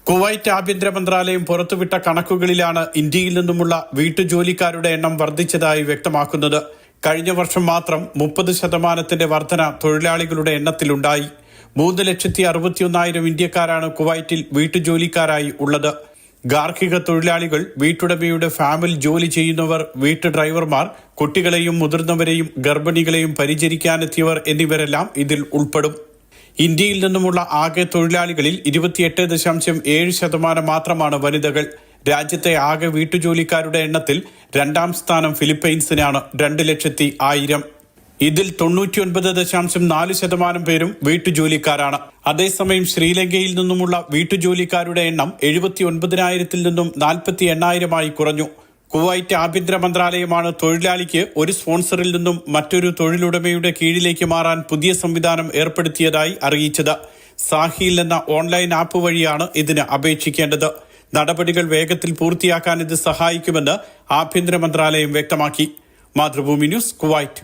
Kuwait ആഭ്യന്തര മന്ത്രാലയം പുറത്തുവിട്ട കണക്കുകളിലാണ് ഇന്ത്യയിൽ നിന്നുമുള്ള വീട്ടുജോലിക്കാരുടെ എണ്ണം വർദ്ധിച്ചതായി വ്യക്തമാക്കുന്നത്. കഴിഞ്ഞ വർഷം മാത്രം 30% വർധന തൊഴിലാളികളുടെ എണ്ണത്തിലുണ്ടായി. 3,61,000 ഇന്ത്യക്കാരാണ് കുവൈറ്റിൽ വീട്ടുജോലിക്കാരായി ഉള്ളത്. ഗാർഹിക തൊഴിലാളികൾ, വീട്ടുടമയുടെ ഫാമിൽ ജോലി ചെയ്യുന്നവർ, വീട്ടു ഡ്രൈവർമാർ, കുട്ടികളെയും മുതിർന്നവരെയും ഗർഭിണികളെയും പരിചരിക്കാനെത്തിയവർ എന്നിവരെല്ലാം ഇതിൽ ഉൾപ്പെടും. ഇന്ത്യയിൽ നിന്നുമുള്ള ആകെ തൊഴിലാളികളിൽ 28.7% മാത്രമാണ് വനിതകൾ. രാജ്യത്തെ ആകെ വീട്ടുജോലിക്കാരുടെ എണ്ണത്തിൽ രണ്ടാം സ്ഥാനം ഫിലിപ്പൈൻസിനാണ്, 2,00,000. ഇതിൽ 99.4% പേരും വീട്ടുജോലിക്കാരാണ്. അതേസമയം ശ്രീലങ്കയിൽ നിന്നുമുള്ള വീട്ടുജോലിക്കാരുടെ എണ്ണം 79,000 നിന്നും 48,000 കുറഞ്ഞു. കുവൈറ്റ് ആഭ്യന്തര മന്ത്രാലയമാണ് തൊഴിലാളിക്ക് ഒരു സ്പോൺസറിൽ നിന്നും മറ്റൊരു തൊഴിലുടമയുടെ കീഴിലേക്ക് മാറാൻ പുതിയ സംവിധാനം ഏർപ്പെടുത്തിയതായി അറിയിച്ചത്. സാഹിൽ എന്ന ഓൺലൈൻ ആപ്പ് വഴിയാണ് ഇതിന് അപേക്ഷിക്കേണ്ടത്. നടപടികൾ വേഗത്തിൽ പൂർത്തിയാക്കാൻ ഇത് സഹായിക്കുമെന്ന് ആഭ്യന്തര മന്ത്രാലയം വ്യക്തമാക്കി. Mathrubhumi news, Kuwait.